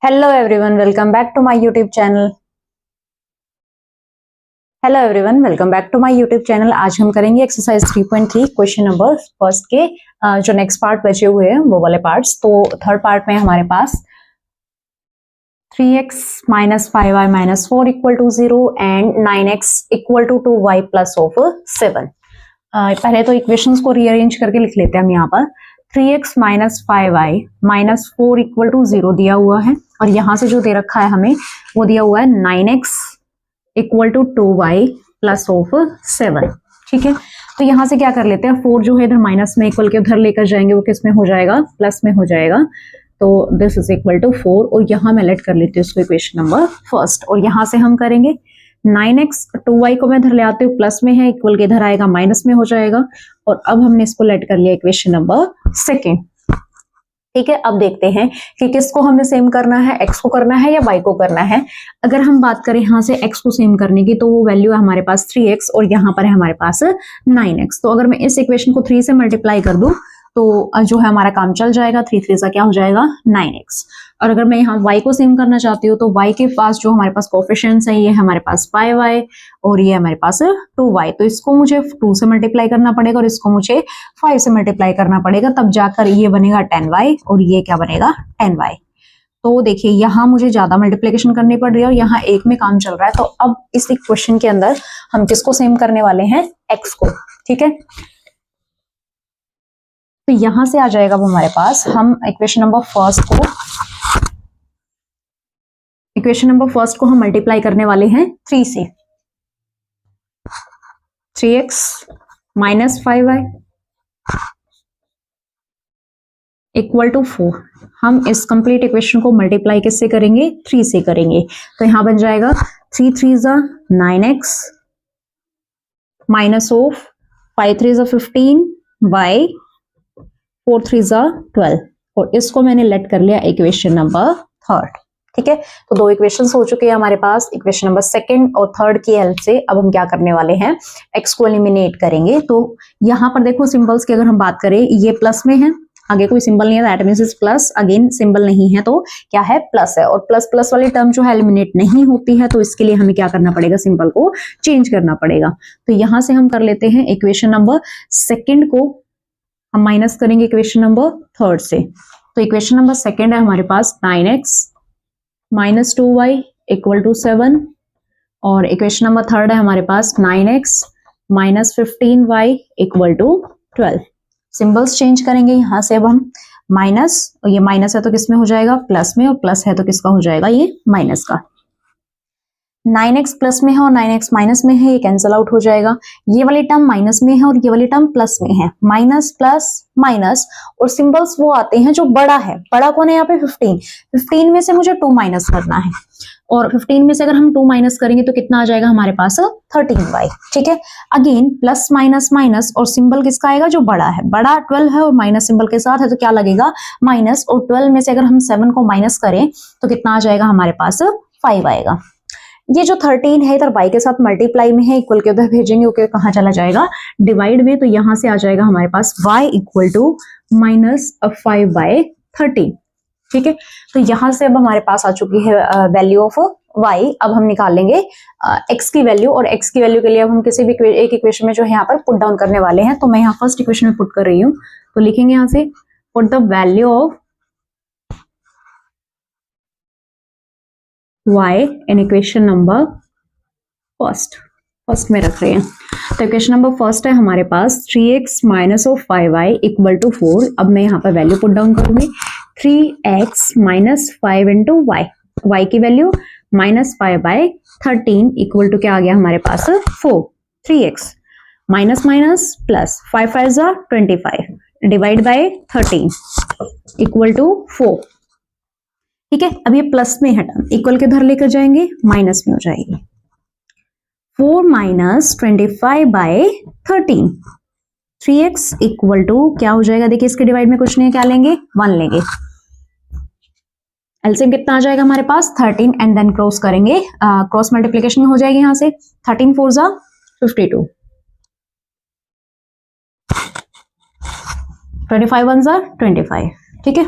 Hello everyone, welcome back to my YouTube channel. Hello everyone, welcome back to my YouTube channel. आज हम करेंगे exercise 3.3 question number first के जो next part बचे हुए हैं वो वाले पार्ट्स। तो थर्ड पार्ट में हमारे पास 3x minus 5y minus 4 equal to 0 and 9x equal to 2y plus of 7। पहले तो इक्वेशंस को रीअरेंज करके लिख लेते हैं हम। यहाँ पर 3x minus 5y minus 4 equal to 0 दिया हुआ है और यहाँ से जो दे रखा है हमें वो दिया हुआ है 9x equal to 2y plus of 7। ठीक है, तो यहाँ से क्या कर लेते हैं, 4 जो है इधर माइनस में इक्वल के उधर लेकर जाएंगे, वो किस में हो जाएगा, प्लस में हो जाएगा। तो दिस इज इक्वल टू 4 और यहाँ मैं लेट कर लेती हूँ उसको इक्वेशन नंबर फर्स्ट। और यहाँ से हम करेंगे 9x 2y को मैं इधर ले आती हूँ, प्लस में है, इक्वल के इधर आएगा, माइनस में हो जाएगा। और अब हमने इसको लेट कर लिया इक्वेशन नंबर सेकेंड। ठीक है, अब देखते हैं कि किसको हमें सेम करना है, x को करना है या y को करना है। अगर हम बात करें यहाँ से x को सेम करने की, तो वो वैल्यू है हमारे पास 3x और यहाँ पर है हमारे पास 9x। तो अगर मैं इस इक्वेशन को 3 से मल्टीप्लाई कर दूं तो जो है हमारा काम चल जाएगा। 3 3 सा क्या हो जाएगा, 9x। और अगर मैं यहाँ y को सेम करना चाहती हूँ तो y के पास जो हमारे पास कोफिशिएंट्स है, ये हमारे पास 5y और ये हमारे पास 2y। तो इसको मुझे 2 से मल्टीप्लाई करना पड़ेगा और इसको मुझे 5 से मल्टीप्लाई करना पड़ेगा, तब जाकर ये बनेगा 10y और ये क्या बनेगा, 10y। तो देखिए यहाँ मुझे ज्यादा मल्टीप्लिकेशन करनी पड़ रही है और यहाँ एक में काम चल रहा है। तो अब इस इक्वेशन के अंदर हम किसको सेम करने वाले हैं, x को। ठीक है, तो यहां से आ जाएगा वो हमारे पास, हम इक्वेशन नंबर फर्स्ट को हम मल्टीप्लाई करने वाले हैं 3 से। 3x minus 5y equal to 4। हम इस कंप्लीट इक्वेशन को मल्टीप्लाई किससे करेंगे, 3 से करेंगे। तो यहां बन जाएगा 3 3 जा 9x माइनस ऑफ 5 3 जा 15y 4 3 जा 12। और इसको मैंने लेट कर लिया इक्वेशन नंबर थर्ड। ठीक है, तो दो इक्वेशंस हो चुके हैं हमारे पास। इक्वेशन नंबर सेकंड और थर्ड की हेल्प से अब हम क्या करने वाले हैं, x को एलिमिनेट करेंगे। तो यहाँ पर देखो सिंबल्स की अगर हम बात करें, ये प्लस में है, आगे कोई सिंबल नहीं है, that means is plus. Again symbol नहीं है तो क्या है, प्लस है। और प्लस प्लस वाली टर्म जो है एलिमिनेट नहीं होती है, तो इसके लिए हमें क्या करना पड़ेगा, सिंबल को चेंज करना पड़ेगा। तो यहाँ से हम कर लेते हैं इक्वेशन नंबर सेकेंड को हम माइनस करेंगे इक्वेशन नंबर थर्ड से। तो इक्वेशन नंबर सेकेंड है हमारे पास 9x minus 2y equal to 7 और इक्वेशन नंबर थर्ड है हमारे पास 9x minus 15y equal to 12। Symbols change करेंगे यहाँ से। अब हम माइनस, और ये माइनस है तो किस में हो जाएगा, प्लस में, और प्लस है तो किसका हो जाएगा, ये माइनस का। 9x प्लस में है और 9x माइनस में है, ये कैंसिल आउट हो जाएगा। ये वाली टर्म माइनस में है और ये वाली टर्म प्लस में है, माइनस प्लस माइनस। और सिंबल्स वो आते हैं जो बड़ा है। बड़ा कौन है यहाँ पे, 15। 15 में से मुझे 2 माइनस करना है और 15 में से अगर हम 2 माइनस करेंगे तो कितना आ जाएगा हमारे पास, 13y। ठीक है, अगेन प्लस माइनस माइनस और सिंबल किसका आएगा, जो बड़ा है। बड़ा 12 है और माइनस सिंबल के साथ है तो क्या लगेगा, माइनस। और 12 में से अगर हम 7 को माइनस करें तो कितना आ जाएगा हमारे पास, 5 आएगा। ये जो 13 है इधर y के साथ मल्टीप्लाई में है, इक्वल के उधर भेजेंगे, ओके कहाँ चला जाएगा, डिवाइड में। तो यहां से आ जाएगा हमारे पास y इक्वल टू माइनस 5/13। ठीक है, तो यहां से अब हमारे पास आ चुकी है वैल्यू ऑफ y। अब हम निकाल लेंगे x की वैल्यू, और x की वैल्यू के लिए अब हम किसी भी एक इक्वेशन में जो है यहाँ पर पुट डाउन करने वाले हैं। तो मैं यहाँ फर्स्ट इक्वेशन में पुट कर रही हूँ, तो लिखेंगे यहाँ से put the value of y in equation number first में रख रहे हैं। तो इक्वेशन नंबर फर्स्ट है हमारे पास 3x minus of 5y equal to 4। अब मैं यहाँ पर वैल्यू पुट डाउन करूंगी, 3x माइनस 5 इंटू y की वैल्यू माइनस 5/13 इक्वल टू क्या आ गया हमारे पास, 4। 3x माइनस माइनस प्लस 5 5 जा 25 डिवाइड बाय 13 इक्वल टू 4। ठीक है, अब ये प्लस में है टर्म, इक्वल के उधर लेकर जाएंगे, माइनस में हो जाएगी। 4 माइनस 25/13। 3x इक्वल टू क्या हो जाएगा, देखिए इसके डिवाइड में कुछ नहीं है, क्या लेंगे, 1 लेंगे। एलसीएम कितना आ जाएगा हमारे पास, 13 एंड देन क्रॉस करेंगे, क्रॉस मल्टीप्लिकेशन हो जाएगी यहाँ से। 13 4 जा 52, 25 1 जा 25। ठीक है,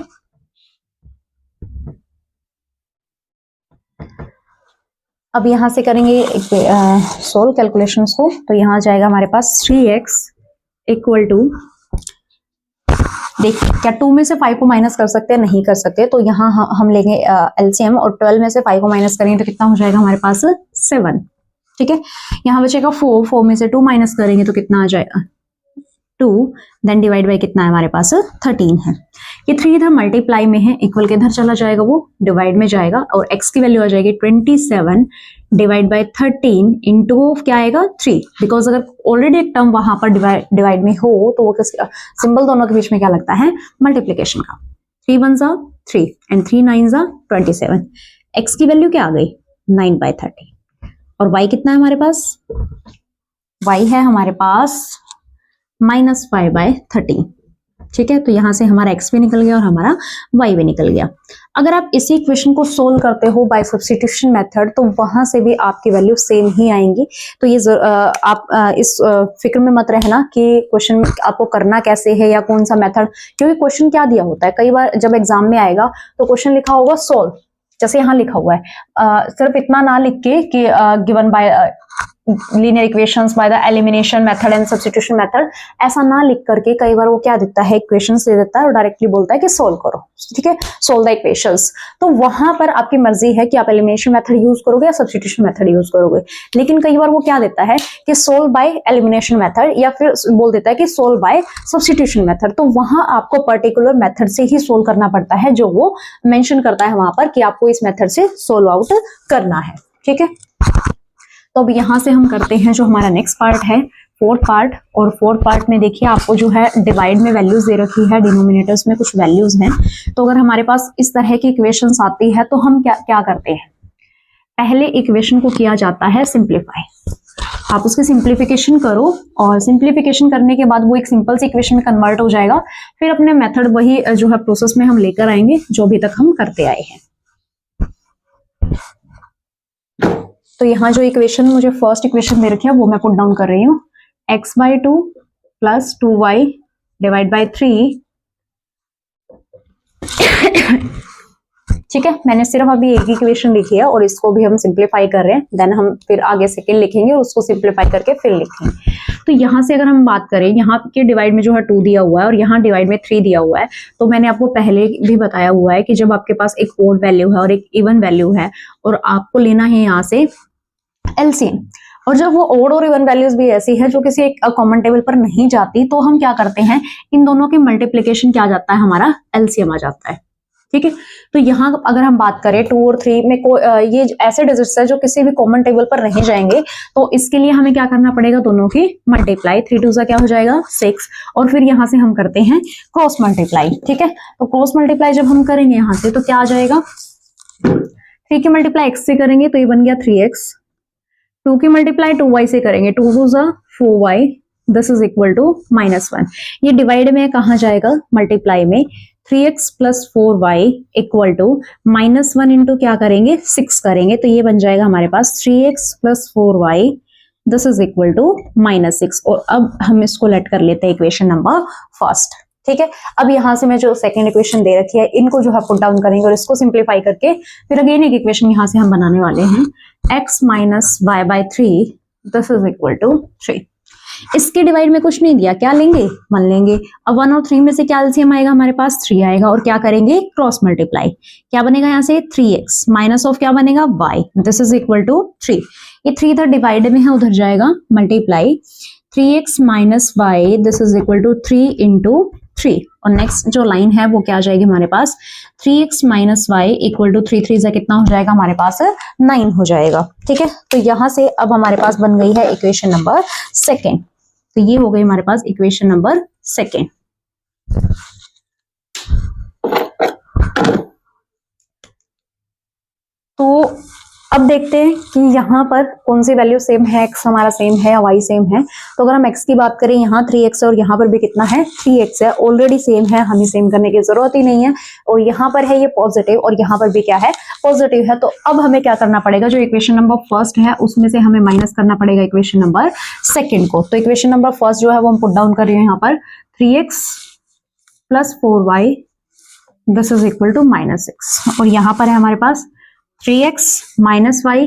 अब यहाँ से करेंगे सोल्व कैलकुलेशंस को, तो यहाँ जाएगा हमारे पास 3x इक्वल टू, देखिए क्या 2 में से 5 को माइनस कर सकते हैं? नहीं कर सकते, तो यहाँ हम लेंगे एलसीएम और 12 में से 5 को माइनस करेंगे तो कितना हो जाएगा हमारे पास? 7। ठीक है, यहाँ बचेगा 4 में से 2 माइनस करेंगे तो कितना आ जाएगा? 2, देन डिवाइड बाय कितना है हमारे पास? 13 है। ये 3 इधर मल्टीप्लाई में है, इक्वल के इधर चला जाएगा, वो डिवाइड में जाएगा और x की वैल्यू आ जाएगी 27 डिवाइड बाय 13 इंटू क्या आएगा? 3, बिकॉज अगर ऑलरेडी एक टर्म वहां पर डिवाइड में हो तो वो सिंबल दोनों के बीच में क्या लगता है? मल्टीप्लीकेशन का। 3 1 जा 3 एंड 3 9 जा 27। x की वैल्यू क्या आ गई? 9/30। और y कितना है हमारे पास? y है हमारे पास -5/13। ठीक है, तो यहां से हमारा x भी निकल गया और हमारा y भी निकल गया। अगर आप इसी इक्वेशन को सोल्व करते हो बाय सब्स्टिट्यूशन मेथड तो वहां से भी आपकी वैल्यू सेम ही आएंगी। तो ये आप इस फिक्र में मत रहना कि क्वेश्चन आपको करना कैसे है या कौन सा मेथड, क्योंकि क्वेश्चन क्या दिया होता है, कई बार जब एग्जाम में आएगा तो क्वेश्चन लिखा होगा सोल्व, जैसे यहाँ लिखा हुआ है, सिर्फ इतना ना लिख के कि given by linear equations by the elimination method and substitution method, ऐसा ना लिख करके कई बार वो क्या देता है? इक्वेशंस दे देता है और डायरेक्टली बोलता है कि सोल्व करो। ठीक है, सोल्व द इक्वेशंस। तो वहां पर आपकी मर्जी है कि आप एलिमिनेशन मेथड यूज करोगे या सब्स्टिट्यूशन मेथड यूज करोगे, लेकिन कई बार वो क्या देता है कि सोल्व बाय एलिमिनेशन मेथड या फिर बोल देता है कि सोल्व बाय सब्स्टिट्यूशन मेथड। तो वहां आपको पर्टिकुलर मेथड से ही सोल्व करना पड़ता है, जो वो मेंशन करता है वहां पर कि आपको इस मेथड से सोल्व आउट करना है। ठीक है, तो अब यहां से हम करते हैं जो हमारा नेक्स्ट पार्ट है, फोर्थ पार्ट। और फोर्थ पार्ट में देखिए आपको जो है डिवाइड में वैल्यूज दे रखी है, डिनोमिनेटर्स में कुछ वैल्यूज हैं। तो अगर हमारे पास इस तरह की इक्वेशंस आती है तो हम क्या करते हैं? पहले इक्वेशन को किया जाता है सिंप्लीफाई। आप उसकी सिंप्लीफिकेशन करो और सिंप्लीफिकेशन करने के बाद वो एक सिंपल सी इक्वेशन में कन्वर्ट हो जाएगा। फिर अपने मेथड वही जो है प्रोसेस में हम लेकर आएंगे जो अभी तक हम करते आए हैं। तो यहाँ जो इक्वेशन मुझे फर्स्ट इक्वेशन दे रखी है वो मैं पुट डाउन कर रही हूँ, x/2 plus 2y divide by 3। ठीक है, मैंने सिर्फ अभी एक इक्वेशन लिखी है और इसको भी हम सिंप्लीफाई कर रहे हैं, देन हम फिर आगे सेकेंड लिखेंगे और उसको सिंप्लीफाई करके फिर लिखेंगे। तो यहाँ से अगर हम बात करें, यहाँ के डिवाइड में जो है 2 दिया हुआ है और यहाँ डिवाइड में 3 दिया हुआ है। तो मैंने आपको पहले भी बताया हुआ है कि जब आपके पास एक ओड वैल्यू है और एक इवन वैल्यू है और आपको लेना है यहाँ से एलसीएम, और जब वो ओड और इवन वैल्यूज भी ऐसी है जो किसी एक कॉमन टेबल पर नहीं जाती, तो हम क्या करते हैं? इन दोनों के मल्टीप्लीकेशन क्या जाता है? हमारा एलसीएम आ जाता है। ठीक है, तो यहाँ अगर हम बात करें 2 और 3 में ये ऐसे डिजिट्स है जो किसी भी कॉमन टेबल पर नहीं जाएंगे, तो इसके लिए हमें क्या करना पड़ेगा? दोनों की मल्टीप्लाई। 3 2 क्या हो जाएगा? 6। और फिर यहाँ से हम करते हैं क्रॉस मल्टीप्लाई। ठीक है, तो क्रॉस मल्टीप्लाई जब हम करेंगे यहाँ से तो क्या आ जाएगा? 3 की मल्टीप्लाई x से करेंगे तो ये बन गया 3x। 2 की मल्टीप्लाई 2y से करेंगे, 2 2 4y, this is equal to -1। ये डिवाइड में कहाँ जाएगा? मल्टीप्लाई में। 3x plus 4y equal to -1 into क्या करेंगे? 6 करेंगे, तो ये बन जाएगा हमारे पास 3x plus 4y, this is equal to -6। और अब हम इसको लेट कर लेते हैं इक्वेशन नंबर फर्स्ट। ठीक है, अब यहाँ से मैं जो सेकंड इक्वेशन दे रखी है इनको जो है पुट डाउन करेंगे और इसको सिंप्लीफाई करके फिर अगेन एक इक्वेशन यहाँ से हम बनाने वाले हैं, x minus Y by 3, this is equal to 3। इसके डिवाइड में कुछ नहीं दिया, क्या लेंगे? 1 लेंगे। अब 1 और 3 में से क्या एलसीएम आएगा? हमारे पास 3 आएगा और क्या करेंगे? Cross multiply. क्या बनेगा यहाँ से? 3x माइनस ऑफ क्या बनेगा? y, this is equal to 3। ये 3 इधर डिवाइड में है, उधर जाएगा multiply. 3x minus Y, this is equal to 3 into 3। और नेक्स्ट जो लाइन है वो क्या आ जाएगी हमारे पास? 3x minus Y equal to 3 3 कितना हो जाएगा हमारे पास? 9 हो जाएगा। ठीक है, तो यहां से अब हमारे पास बन गई है इक्वेशन नंबर सेकेंड। तो ये हो गई हमारे पास इक्वेशन नंबर सेकेंड। तो अब देखते हैं कि यहाँ पर कौन सी वैल्यू सेम है, x हमारा सेम है या y सेम है। तो अगर हम x की बात करें, यहाँ 3x है और यहाँ पर भी कितना है? 3x है, ऑलरेडी सेम है, हमें सेम करने की जरूरत ही नहीं है। और यहाँ पर है ये पॉजिटिव और यहाँ पर भी क्या है? पॉजिटिव है। तो अब हमें क्या करना पड़ेगा? जो इक्वेशन नंबर फर्स्ट है उसमें से हमें माइनस करना पड़ेगा इक्वेशन नंबर सेकेंड को। तो इक्वेशन नंबर फर्स्ट जो है वो हम पुट डाउन कर रहे हैं यहाँ पर, 3x plus 4y, this is equal to -6। और यहाँ पर है हमारे पास 3x minus Y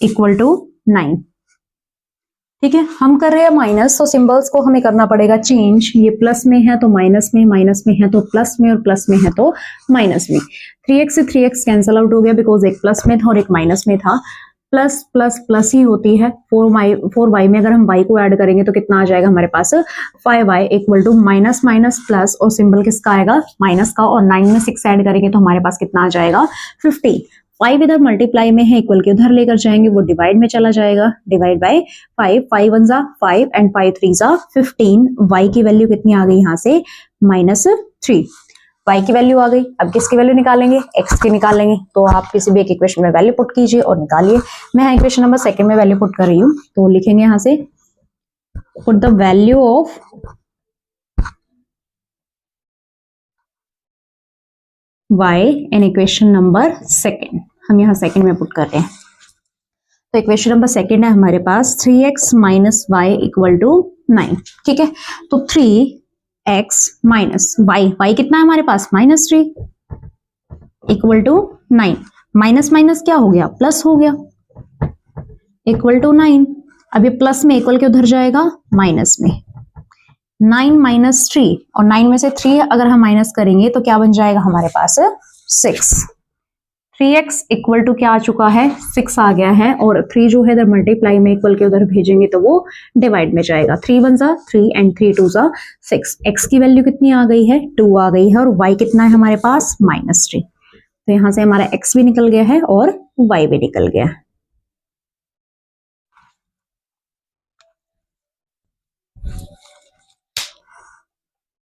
equal to 9। ठीक है, हम कर रहे हैं माइनस, तो सिंबल्स को हमें करना पड़ेगा चेंज। ये प्लस में है तो माइनस में, माइनस में है तो प्लस में, और प्लस में है तो माइनस में। 3x से 3x कैंसिल आउट हो गया बिकॉज एक प्लस में था और एक माइनस में था। प्लस प्लस प्लस ही होती है। 4y में अगर हम y को ऐड करेंगे तो कितना आ जाएगा हमारे पास 5y equal to minus minus plus, और सिंबल किसका आएगा माइनस का, और 9 में 6 ऐड करेंगे तो हमारे पास कितना आ जाएगा 15। 5 इधर मल्टीप्लाई में है, इक्वल के उधर लेकर जाएंगे, वो डिवाइड में चला जाएगा। डिवाइड बाय 5, 5 1 जा 5 एंड 5 3 जा 15। y की वैल्यू कितनी आ गई यहाँ से -3। y की वैल्यू आ गई। अब किसकी वैल्यू निकालेंगे, x की निकालेंगे। तो आप किसी भी एक इक्वेशन में वैल्यू पुट कीजिए और निकालिए। मैं यहाँ इक्वेशन नंबर 2 में वैल्यू पुट कर रही हूँ, तो लिखेंगे यहाँ से put the value of y in equation number 2। हम यहाँ सेकंड में पुट कर रहे हैं। तो इक्वेशन नंबर 2 है हमारे पास 3x minus Y equal to 9। ठीक है, तो 3x माइनस y कितना है हमारे पास -3 इक्वल टू 9। माइनस माइनस क्या हो गया, प्लस हो गया, इक्वल टू 9। अब ये प्लस में इक्वल के उधर जाएगा माइनस में। 9 माइनस 3, और 9 में से 3 अगर हम माइनस करेंगे तो क्या बन जाएगा हमारे पास 6। 3x इक्वल टू क्या आ चुका है 6 आ गया है, और 3 जो है इधर मल्टीप्लाई में इक्वल के उधर भेजेंगे तो वो डिवाइड में जाएगा। 3 1 जा 3 एंड 3 2 जा 6। x की वैल्यू कितनी आ गई है 2 आ गई है, और y कितना है हमारे पास -3। तो यहाँ से हमारा x भी निकल गया है और y भी निकल गया है।